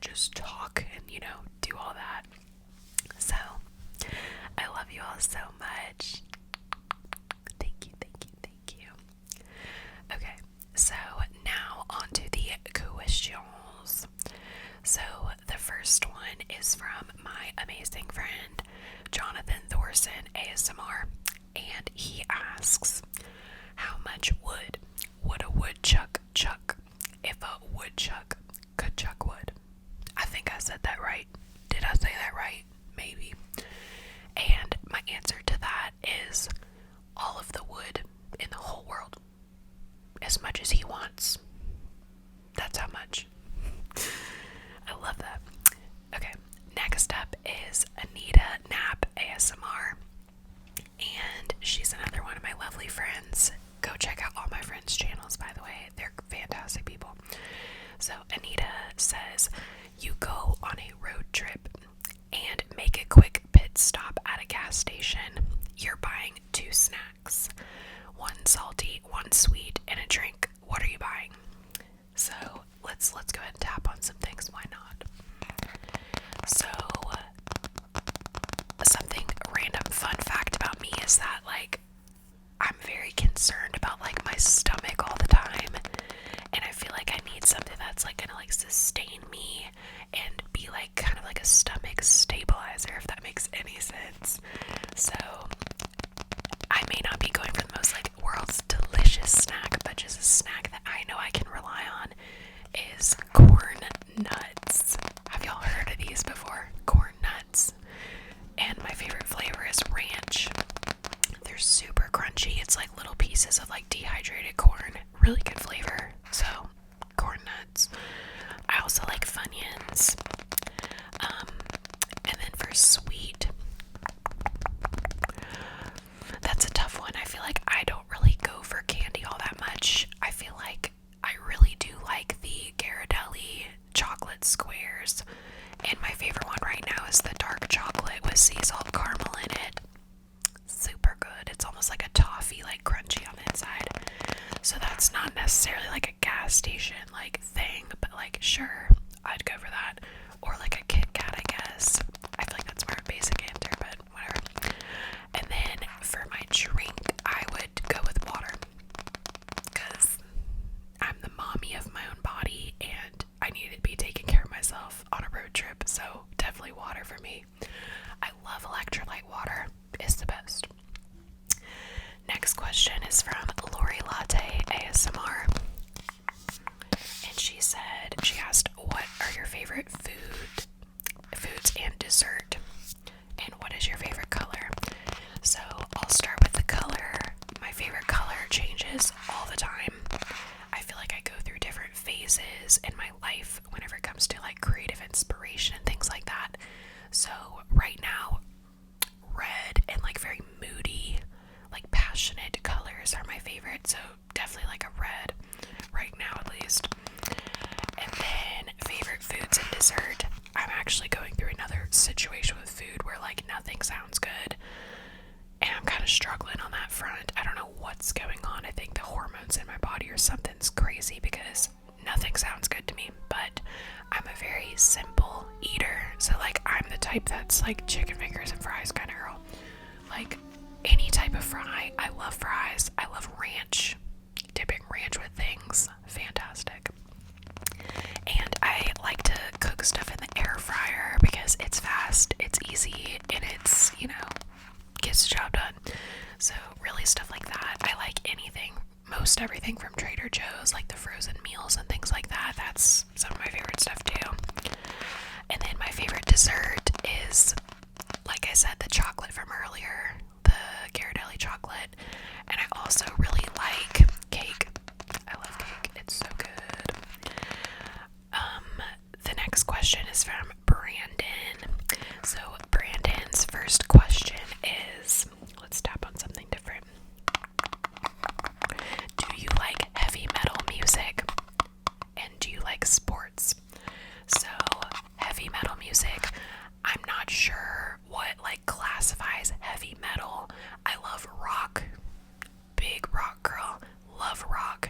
just talk and, do all that. So, I love you all so much. Thank you, thank you, thank you. Okay, so now on to the questions. So, the first one is from my amazing friend, Jonathan Thorson, ASMR, and he asks, how much wood would a woodchuck chuck if a woodchuck could chuck wood? I think I said that right. Did I say that right? Maybe. And my answer to that is all of the wood in the whole world. As much as he wants. That's how much. I love that. Okay, next up is Anita Knapp ASMR. And she's another one of my lovely friends. Go check out all my friends' channels, by the way. They're fantastic people. So Anita says, you go on a road trip and make a quick pit stop at a gas station. You're buying 2 snacks. One salty, one sweet, and a drink. What are you buying? So let's go ahead and tap on some things. Why not? So something random fun fact about me is that I'm very concerned about my stomach all the time, and I feel like I need something that's gonna sustain me and be kind of like a stomach stabilizer, if that makes any sense. So I may not be going for the most world's delicious snack, but just a snack that I know I can rely on is corn nuts. Have y'all heard of these before? Corn nuts. And my favorite flavor is ranch. They're super crunchy. It's like little pieces of dehydrated corn. Really good flavor. So, corn nuts. I also like Funyuns. And then for sweet, that's a tough one. I feel like I don't really go for candy all that much. I feel like I really do like the Ghirardelli chocolate squares. And my favorite one right now is the dark chocolate with sea salt caramel in it. Super good. It's almost like a toffee, crunchy on the inside. So that's not necessarily a gas station thing, but sure, I'd go for that. Or a Kit Kat, I guess. I feel like that's more a basic answer, but whatever. And then for my drink, I would go with water. Because I'm the mommy of my own body and I need to be taking care of myself on a road trip, so definitely water for me. I love electrolyte water. It's the best. Next question is from Lori Latte ASMR. And she asked, what are your favorite foods and dessert? And what is your favorite color? So I'll start with the color. My favorite color changes all the time. I feel like I go through different phases in my life whenever it comes to creative inspiration and things like that. So right now, red and very moody, passionate colors are my favorite. So definitely a red right now at least. And then favorite foods and dessert. I'm actually going through another situation with food where nothing sounds good. And I'm kind of struggling on that front. I don't know what's going on. I think the hormones in my body or something's crazy because nothing sounds good to me. But I'm a very simple eater. So I'm the type that's chicken fingers and fries kind of girl. Any type of fry. I love fries. I love ranch. Dipping ranch with things. Fantastic. And I like to cook stuff in the air fryer because it's fast, it's easy, and it's, gets the job done. So really stuff like that. I like anything, most everything from Trader Joe's, the frozen meals and things like that. That's some of my favorite stuff too. And then my favorite dessert is, like I said, the chocolate from earlier, the Ghirardelli chocolate. And I also really like cake. I love cake. It's so good. The next question is from Brandon. So Brandon's first question is, let's tap on something different. Do you like heavy metal music? And do you like sports? So heavy metal music, I'm not sure what classifies heavy metal. I love rock. Big rock girl. Love rock.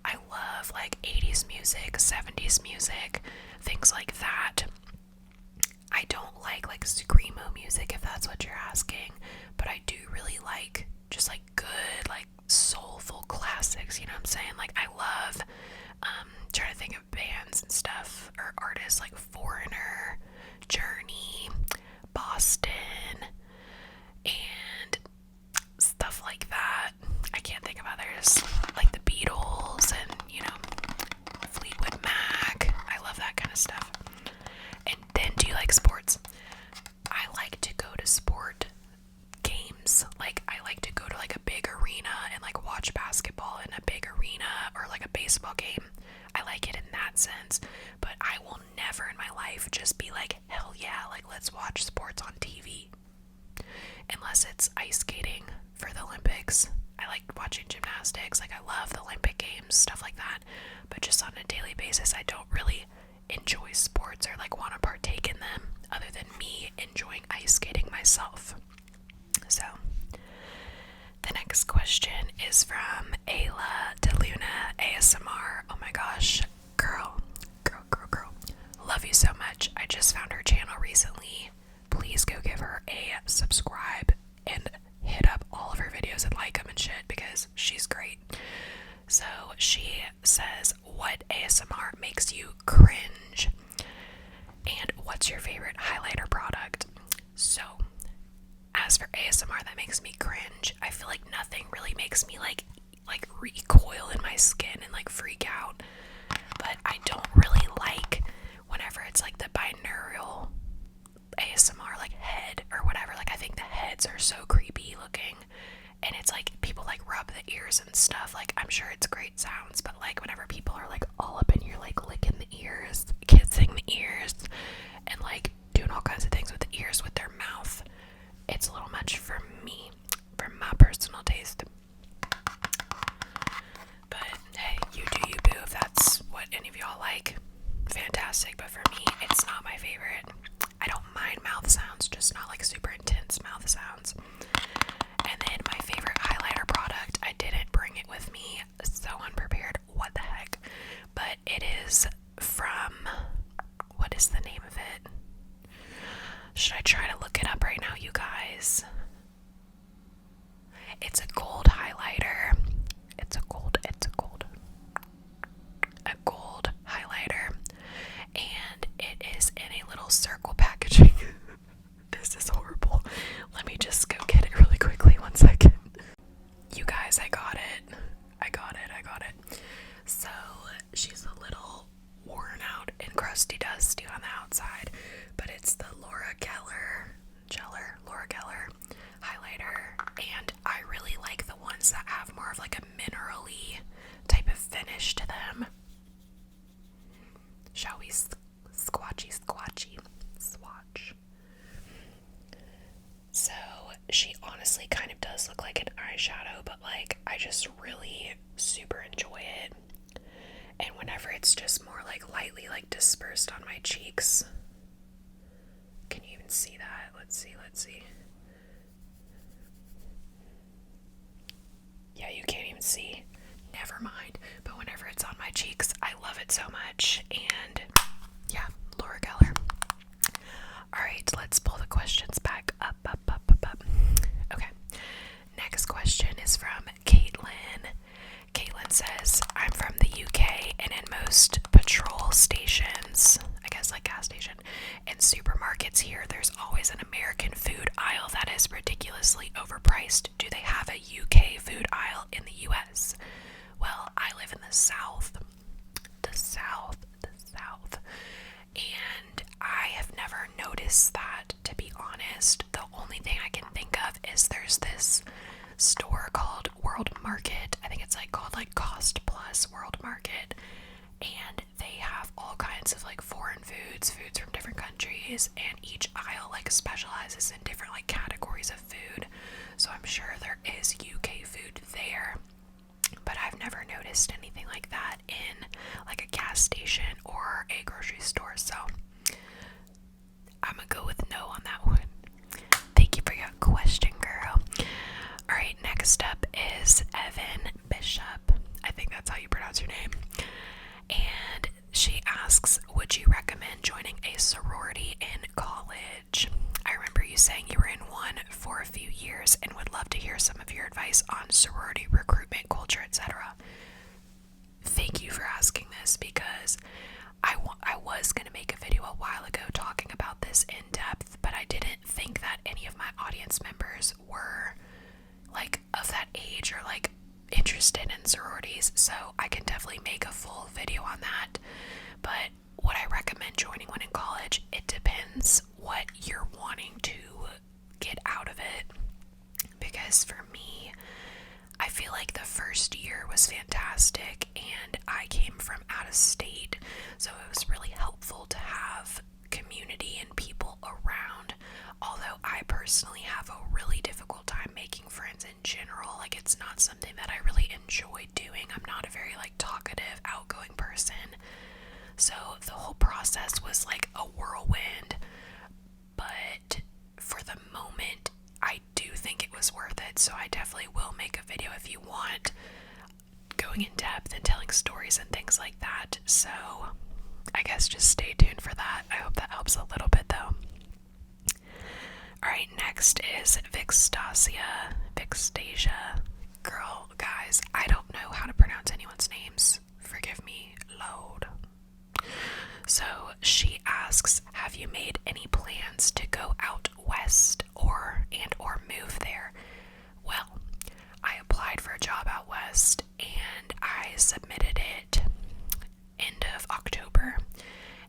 I love 80s music, 70s music, things like that. I don't like screamo music, if that's what you're asking, but I do really like just like good, like soulful classics, you know what I'm saying? Like I love trying to think of bands and stuff or artists like Foreigner, Journey, Boston, and stuff like that. I can't think of others, like the Beatles and, you know, Fleetwood Mac. I love that kind of stuff. And then, do you like sports? I like to go to sport games. Like, I like to go to like a big arena and like watch basketball in a big arena, or like a baseball game. I like it in that sense, but I will never in my life just be like, hell yeah, like let's watch sports on TV. Unless it's ice skating for the Olympics. I like watching gymnastics, like I love the Olympic Games, stuff like that. But just on a daily basis, I don't really enjoy sports or like want to partake in them other than me enjoying ice skating myself. So, the next question is from Ayla DeLuna ASMR. Oh my gosh, girl. Love you so much. I just found her channel recently. Please go give her a subscribe and hit up all of her videos and like them and shit, because she's great. So she says, what ASMR makes you cringe? And what's your favorite highlighter product? So, as for ASMR that makes me cringe, I feel like nothing really makes me like recoil in my skin and like freak out. But I don't really like whenever it's like the binaural ASMR, like head or whatever. Like I think the heads are so creepy looking, and it's like people like rub the ears and stuff. Like I'm sure it's great sounds, but like whenever people are like all up in your, like licking the ears, kissing the ears, and like doing all kinds of things with the ears with their mouth, it's a little much for me, for my personal taste. But hey, you do you, boo. If that's what any of y'all like, fantastic. But for me, it's not my favorite. I don't mind mouth sounds, just not like super intense mouth sounds. And then my favorite highlighter product, I didn't bring it with me, so unprepared, what the heck. But it is from, what is the name of it? Should I try to look it up right now, you guys? It's a gold highlighter. It's a gold highlighter. And it is in a little circle packaging. This is horrible. Let me just go get it really quickly. 1 second. You guys, I got it. So, she's a little worn out and crusty dusty on the outside, but it's the Laura Geller highlighter, and I really like the ones that have more of like a minerally type of finish to them. Shall we swatch? So she honestly kind of does look like an eyeshadow, but like I just really super enjoy it. And whenever it's just more like lightly like dispersed on my cheeks. Can you even see that? Let's see. Yeah, you can't even see. Never mind. But whenever it's on my cheeks, I love it so much. And yeah, Laura Geller. Alright, let's pull the questions back up. Okay. Next question is from Caitlin. Caitlin says, I'm from the UK, and in most petrol stations, I guess like gas station, and supermarkets here, there's always an American food aisle that is ridiculously overpriced. Do they have a UK food aisle in the US? Well, I live in the South. And I have never noticed that, to be honest. The only thing I can think of is there's this store called World Market. I think it's like called like Cost Plus World Market, and they have all kinds of like foreign foods from different countries, and each aisle like specializes in different like categories of food. So I'm sure there is UK food there, but I've never noticed anything like that in like a gas station or a grocery store. So I'm gonna go with no on that one. Thank you for your question, girl. Alright, next up is Evan Bishop. I think that's how you pronounce your name. And she asks, would you recommend years and would love to hear some of your advice on sorority recruitment, culture, etc. Thank you for asking this, because I was going to make a video a while ago talking about this in depth, but I didn't think that any of my audience members were like of that age or like interested in sororities, so I can definitely make a full video on that. But would I recommend joining one in college? It depends what you're wanting to get out of it, because for me, I feel like the first year was fantastic and I came from out of state, so it was really helpful to have community and people around. Although I personally have a really difficult time making friends in general, like it's not something that I really enjoy doing. I'm not a very like talkative, outgoing person, so the whole process was like a whirlwind. But for the moment, I do think it was worth it, so I definitely will make a video if you want, going in depth and telling stories and things like that. So I guess just stay tuned for that. I hope that helps a little bit though. Alright, next is Vixtasia. Girl, guys, I don't know how to pronounce anyone's names. Forgive me, Lord. So she asks, have you made any plans to go out west or move there? Well, I applied for a job out west and I submitted it end of October,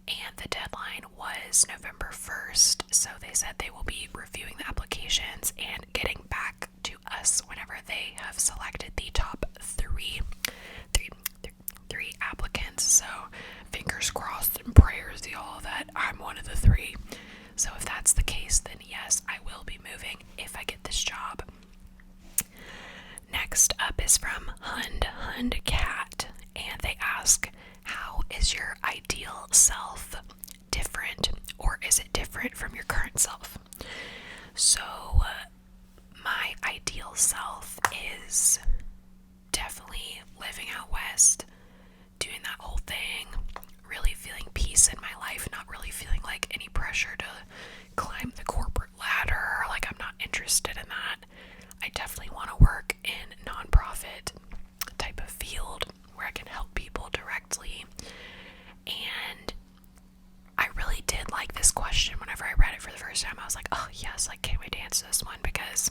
and the deadline was November 1st, so they said they will be reviewing the applications and getting back to us whenever they have selected the top three applicants. So fingers crossed and prayers y'all that I'm one of the three. So if that's the case, then yes, I will be moving if I get this job. Next up is from Hund Cat, and they ask, how is your ideal self different, or is it different from your current self? So my ideal self is definitely living out west, doing that whole thing, really feeling peace in my life, not really feeling like any pressure to climb the corporate ladder. Like, I'm not interested in that. I definitely want to work in nonprofit type of field where I can help people directly. And I really did like this question. Whenever I read it for the first time, I was like, oh yes, like can't wait to answer this one, because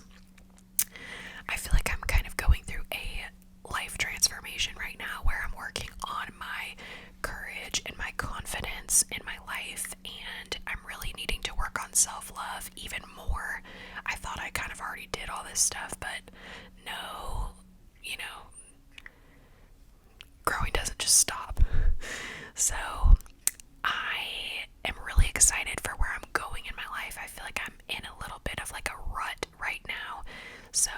I feel like I'm kind of going through a life transformation right now where I'm working on my courage and my confidence in my life, and I'm really needing to work on self-love even more. I thought I kind of already did all this stuff, but no, you know, growing doesn't just stop. So I am really excited for where I'm going in my life. I feel like I'm in a little bit of like a rut right now, so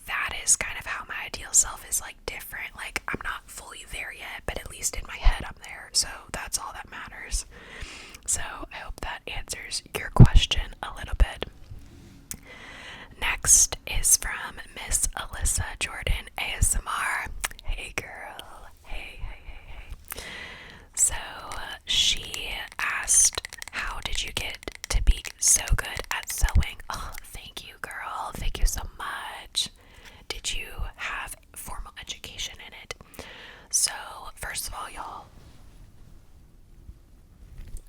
that is kind of how my ideal self is like different. Like, I'm not fully there yet, but at least in my head I'm there, so that's all that matters. So I hope that answers your question a little bit. Next is from Miss Alyssa Jordan ASMR. Hey girl, hey. So she asked, how did you get to be so good at sewing? Oh, thank you girl, thank you so much. Did you have formal education in it? So first of all, y'all,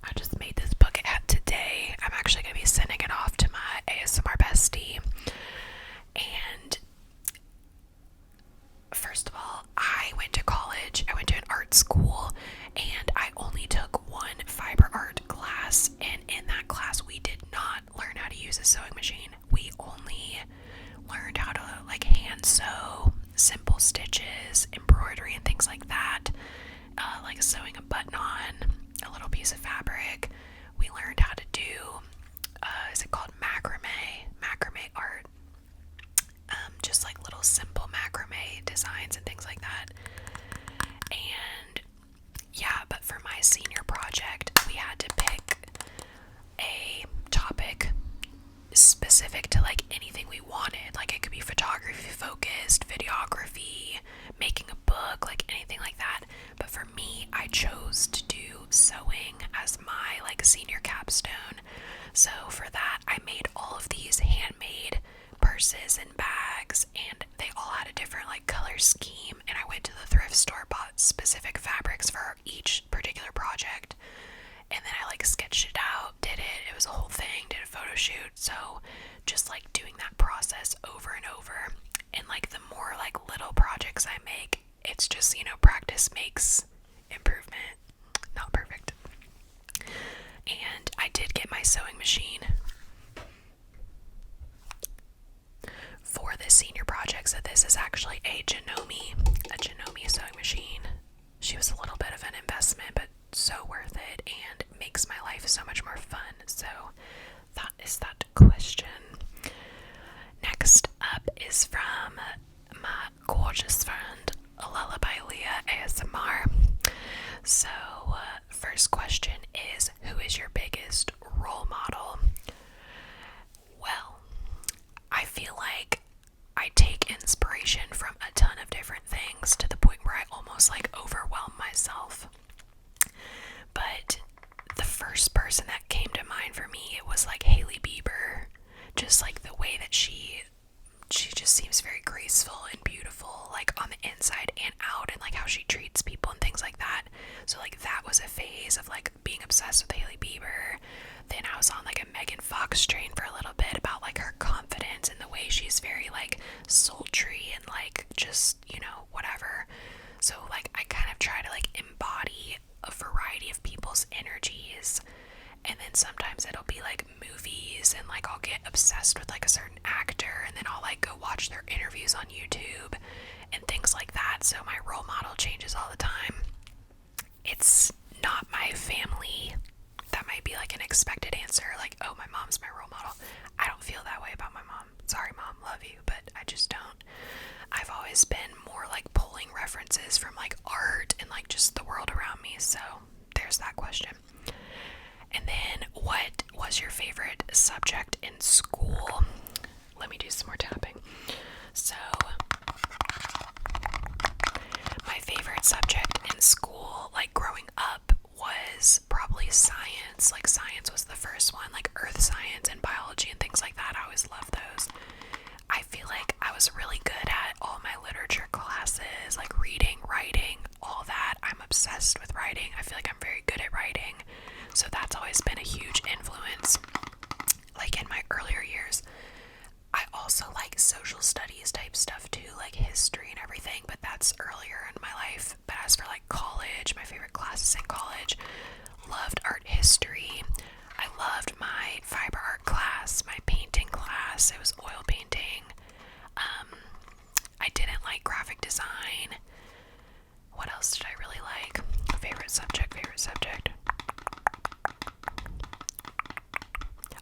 I just made this bucket hat today. I'm actually going to be sending it off to my ASMR bestie. And first of all, I went to college. I went to an art school, and I only took one fiber art class. And in that class, we did not learn how to use a sewing machine. We only learned how to like hand sew, simple stitches, embroidery, and things like that. Like sewing a button on a little piece of fabric. We learned how to do, is it called macrame art? Just like little simple macrame designs and things like that. And yeah, but for my senior project, we had to pick a topic specific to like anything we wanted. Like, it could be photography focused, videography, making a book, like anything like that. But for me, I chose to do sewing as my like senior capstone. So for that, I made all of these handmade purses makes my life so much more fun. So that is that question. Next up is from my gorgeous friend Lullaby Leah ASMR. So first question is, who is your biggest role model? Well, I feel like I take inspiration from a ton of different things to the point where I almost like overwhelm myself. But the first person that came to mind for me, it was like Hailey Bieber. Just like the way that she just seems very graceful and beautiful, like on the inside and out, and like how she treats people and things like that. So like that was a phase of like being obsessed with Hailey Bieber. Then I was on like a Megan Fox train for a little bit about like her confidence and the way she's very like sultry and like just, you know, whatever. So like I kind of try to like embody a variety of people's energies. And then sometimes it'll be like movies, and like I'll get obsessed with like a certain actor, and then I'll like go watch their interviews on YouTube and things like that. So my role model changes all the time. It's not my family. That might be like an expected answer, like, oh, my mom's my role model. I don't feel that way about my mom. Sorry, Mom, love you, but I just don't. I've always been more like pulling references from like art and like just the world around me. So there's that question. And then, what was your favorite subject in school? Let me do some more tapping. So, my favorite subject in school, like growing up, was probably science. Like, science was the first one, like earth science and biology and things like that. I always loved those. I feel like I was really good at all my literature classes, like reading, writing, all that. I'm obsessed with writing. I feel like I'm very good at writing. So that's always been a huge influence. Like in my earlier years, I also like social studies type stuff too, like history and everything, but that's earlier in my life. But as for like college, my favorite classes in college, loved art history. I loved my fiber art class, my painting class. It was oil painting. I didn't like graphic design. What else did I really like? Favorite subject.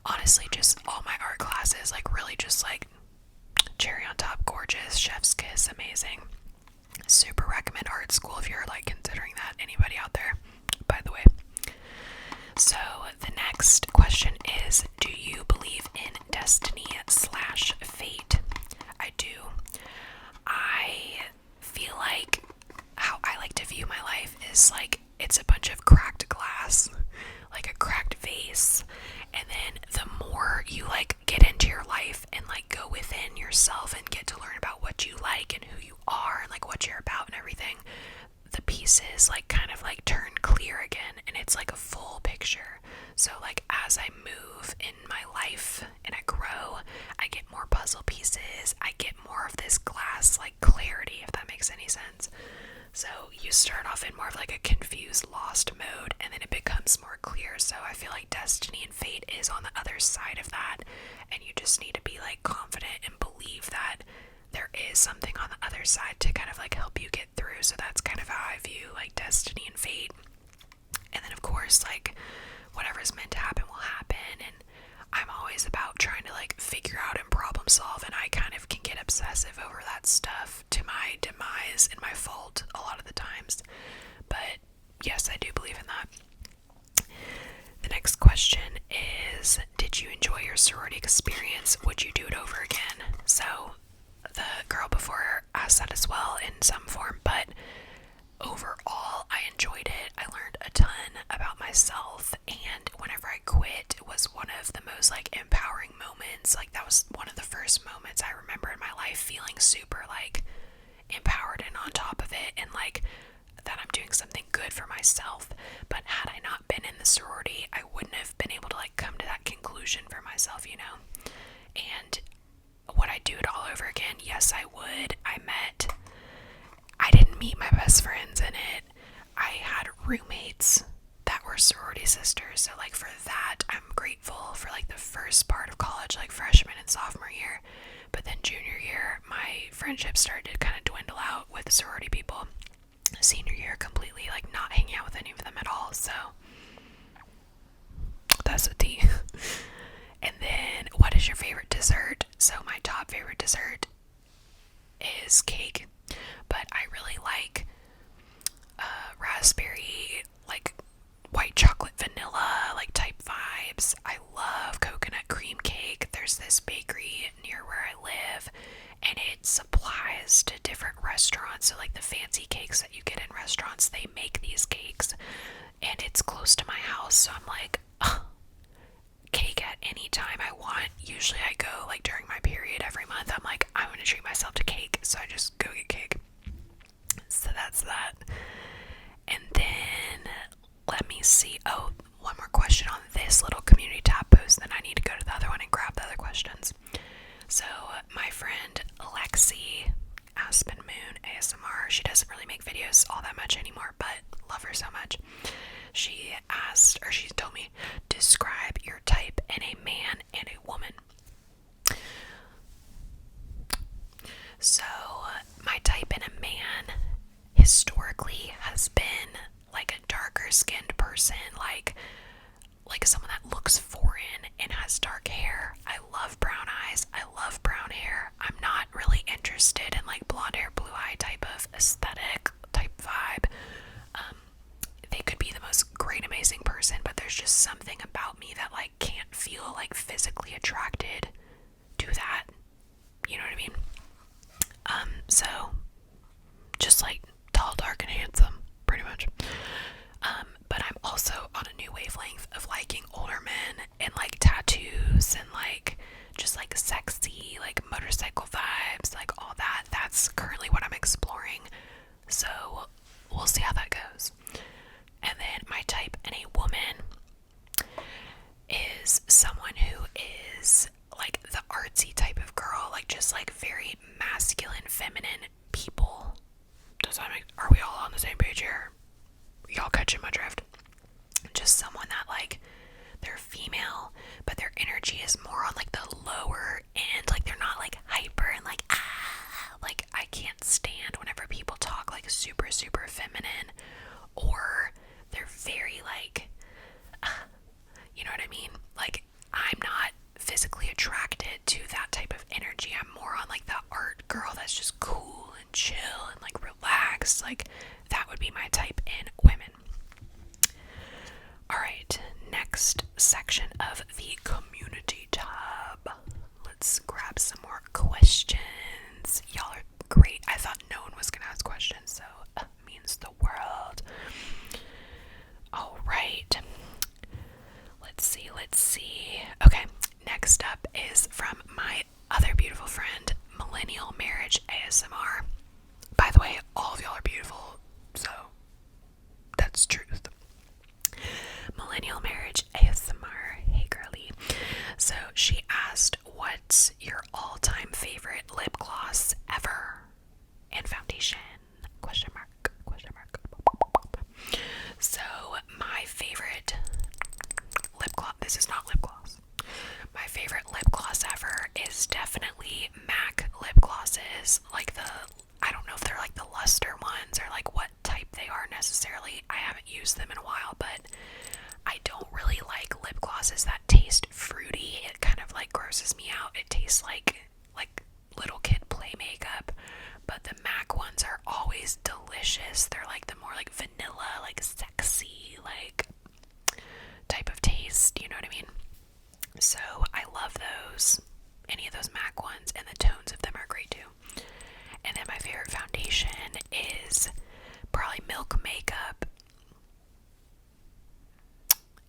Honestly, just all my art classes, like really just like cherry on top, gorgeous, chef's kiss, amazing. Super recommend art school if you're like considering that. Anybody out there, by the way. So the next question is, do you believe in destiny / fate? I do. I feel like how I like to view my life is like it's a bunch of cracked glass, like a cracked vase, and then the more you like get into your life and like go within yourself and get to learn about what you like and who you are and like what you're about and everything, the pieces like kind of like turn clear again, and it's like a full picture. So like as I move in my life and I grow, I get more puzzle pieces, I get more of this glass like clarity, if that makes any sense. So you start off in more of like a confused, lost mode, and then it becomes more clear. So I feel like destiny and fate is on the other side of that, and you just need to be like confident and believe that there is something on the other side to kind of like help you get through. So that's kind of how I view like destiny and fate. And then of course, like whatever's meant to happen will happen, and I'm always about trying to like figure out and problem solve, and I kind of can get obsessive over that stuff to my demise and my fault a lot of the times. But yes, I do believe in that. The next question is, did you enjoy your sorority experience? Would you do it over again? So the girl before asked that as well in some form, but overall I enjoyed it. I learned a ton about myself, and whenever I quit, it was one of the most like empowering moments. Like that was one of the first moments I remember in my life feeling super like empowered and on top of it, and like that I'm doing something good for myself. But had I not been in the sorority, I wouldn't have been able to like come to that conclusion for myself, you know. And would I do it all over again? Yes, I would. I didn't meet my best friends in it. I had roommates that were sorority sisters, so like for that I'm grateful for like the first part of college, like freshman and sophomore year. But then junior year, my friendship started to kind of dwindle out with sorority people. Senior year, completely like not hanging out with any of them at all. So is cake, but I really like raspberry, like white chocolate vanilla, like type vibes. I love coconut cream cake. There's this bakery near where I live, and it supplies to different restaurants. So like the fancy cakes that you get in restaurants, they make these cakes, and it's close to my house, so I'm like, ugh, cake at any time I want. Usually I go like during my period every month. I'm like, I want to treat myself to cake, so I just go get cake. So that's that. And then let me see. Oh, one more question on this little community tab post, then I need to go to the other one and grab the other questions. So my friend Lexi Aspen Moon ASMR, she doesn't really make videos all that much anymore, but love her so much. She asked, or she told me, describe your type in a man and a woman. So my type in a man historically has been like a darker skinned person, like someone that looks foreign and has dark hair. I love brown eyes. I love brown hair. I'm not really interested in like blonde hair, blue eye type of aesthetic type vibe. They could be the most great, amazing person, but there's just something about me that like can't feel like physically attracted to that. You know what I mean? So just like tall, dark, and handsome, pretty much. But I'm also on a new wavelength of liking older men and like tattoos and like just like sexy, like motorcycle vibes, like all that. That's currently what I'm exploring. So we'll see how that goes. And then my type in a woman is someone who is like the artsy type of girl, like just like very masculine, feminine people. Are we all on the same page here? Y'all catching my drift? Just someone that like, they're female, but their energy is more on like the lower end. Like they're not like hyper and like like I can't stand whenever people talk like super, super feminine, or they're very like, you know what I mean? Like I'm not physically attracted to that type of energy. I'm more on like the art girl that's just cool and chill and like relaxed. Like that would be my type in women. Alright, next section of the community tab. Let's grab some more questions. Y'all are great. I thought no one was gonna ask questions, so it means the world. Alright. Let's see. Okay, next up is from my other beautiful friend, Millennial Marriage ASMR. By the way, all of y'all are beautiful, so that's truth. Millennial Marriage ASMR, hey girly. So she asked, what's your all-time favorite lip gloss ever? And foundation? Question mark. So my favorite lip gloss, this is not lip gloss. My favorite lip gloss ever is definitely MAC lip glosses. Like I don't know if they're like the luster ones or like what type they are necessarily. I haven't used them in a while, but I don't really like lip glosses that taste fruity. It kind of like grosses me out. It tastes like little kid play makeup. But the MAC ones are always delicious. They're like the more like vanilla, like sexy, like type of taste, you know what I mean? So I love those. Any of those MAC ones, and the tones of them are great too. And then my favorite foundation is probably Milk Makeup.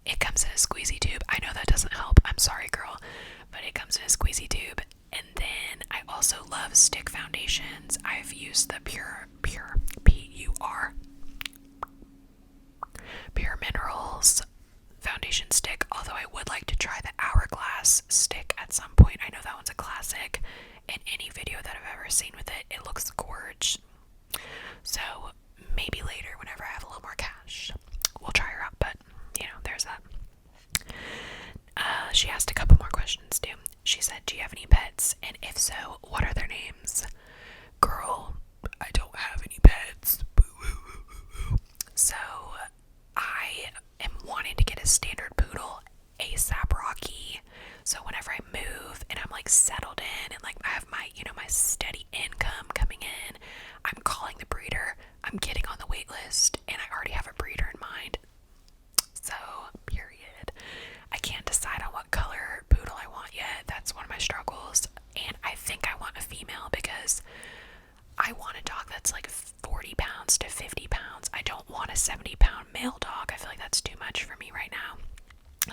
It comes in a squeezy tube. I know that doesn't help. I'm sorry, girl. But it comes in a squeezy tube. And then I also love stick foundations. I've used the Pure P-U-R Pure Minerals foundation stick, although I would like to try the Hourglass stick at some point. I know that one's a classic. In any video that I've ever seen with it, it looks gorge. So maybe later, whenever I have a little more cash, we'll try her out. But you know, there's that. She asked a couple more questions too. She said, do you have any pets? And if so, what are their names? Girl, I don't have any pets. So I am wanting to get a standard poodle ASAP Rocky. So whenever I move and I'm like settled in and like I have my, you know, my steady income coming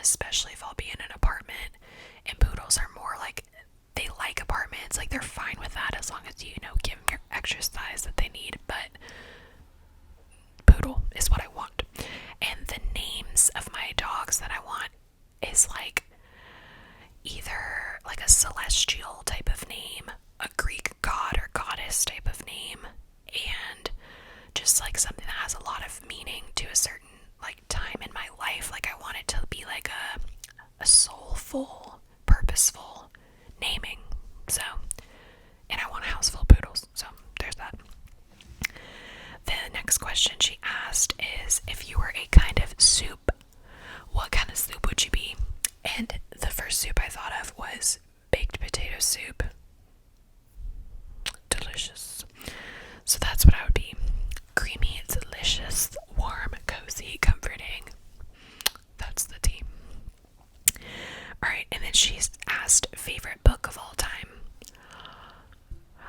especially if I'll be in an apartment. And poodles are more like, they like apartments, like they're fine with that as long as you know, give them your exercise that they need. But poodle is what I want. And the names of my dogs that I want is like either like a celestial type of name, a Greek god or goddess type of name, and just like something that has a lot of meaning to a certain like time in my life. Like I want it to be like a soulful, purposeful naming. So, and I want a house full of poodles. So there's that. The next question she asked is, if you were a kind of soup, what kind of soup would you be? And the first soup I thought of was baked potato soup. Delicious. So that's what I would be. Creamy, delicious, warm, cozy, comforting. That's the tea. Alright, and then she's asked favorite book of all time.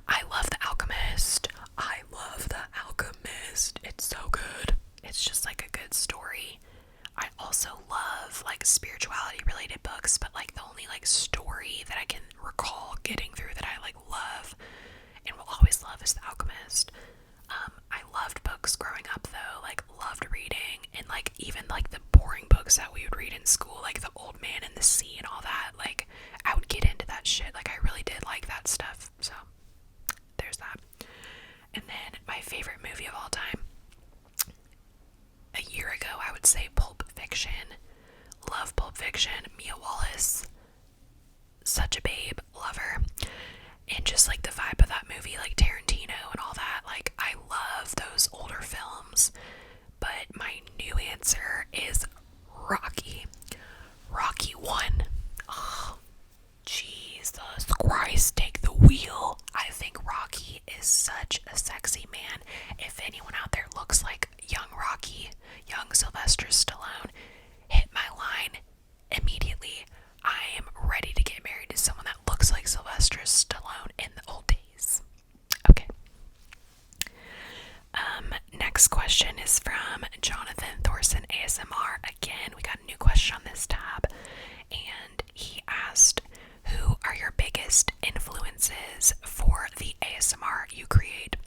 I love The Alchemist. I love The Alchemist. It's so good. It's just like a good story. I also love like spirituality related books, but like the only like story that I can recall getting through that I like love and will always love is The Alchemist. I loved books growing up though, like loved reading, and like even like the boring books that we would read in school, like The Old Man and the Sea and all that, like I would get into that shit. Like I really did like that stuff. So there's that. And then my favorite movie of all time, a year ago I would say Pulp Fiction. Love Pulp Fiction. Mia Wallace, such a babe, love her. And just like the vibe of that movie, like Tarantino and all that, like I love those older films. But my new answer is Rocky. Rocky 1. Oh, Jesus Christ, take the wheel. I think Rocky is such a sexy man. If anyone out there looks like young Rocky, young Sylvester Stallone, hit my line immediately. I am ready to get married to someone that looks like Sylvester Stallone in the old days. Okay. Next question is from Jonathan Thorson ASMR. Again, we got a new question on this tab, and he asked, who are your biggest influences for the ASMR you create?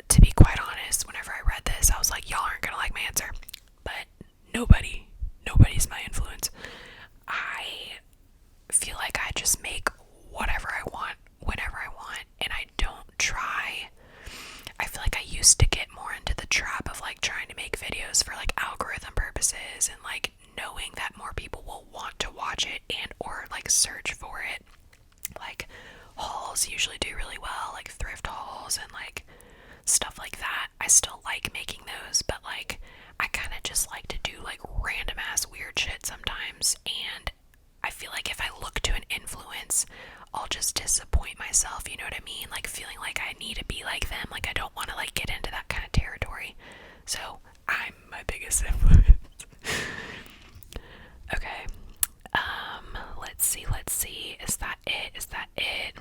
To be quite honest, whenever I read this, I was like, y'all aren't gonna like my answer. But nobody's my influence. I feel like I just make whatever I want, whenever I want, and I don't try. I feel like I used to get more into the trap of like trying to make videos for like algorithm purposes and like knowing that more people will want to watch it and or like search for it. Like hauls usually do really well, like thrift hauls and like stuff like that. I still like making those, but like I kind of just like to do like random ass weird shit sometimes, and I feel like if I look to an influence, I'll just disappoint myself, you know what I mean? Like feeling like I need to be like them, like I don't want to like get into that kind of territory. So I'm my biggest influence. Okay. Let's see. Is that it?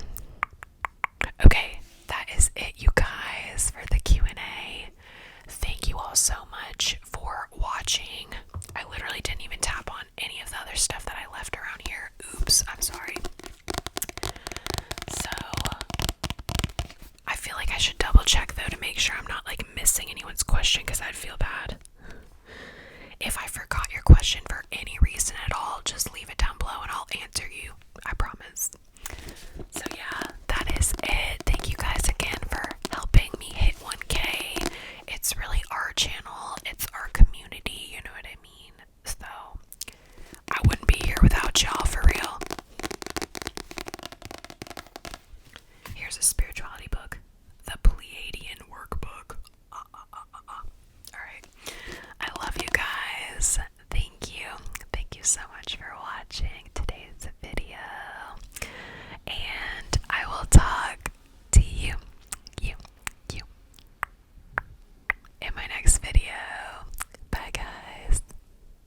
Okay, that is it, you guys, for the Q&A. Thank you all so much for watching. I literally didn't even tap on any of the other stuff that I left around here. Oops, I'm sorry. So, I feel like I should double check though to make sure I'm not like missing anyone's question, because I'd feel bad. If I forgot your question for any reason at all, just leave it down below and I'll answer you. I promise. So yeah, that is it. Thank you guys again for helping me hit 1K. It's really our channel. It's our community, you know what I mean? So, I wouldn't be here without y'all, for real. Here's a spirituality book. The Pleiadian Workbook. Alright. I love you guys. Thank you. Thank you so much for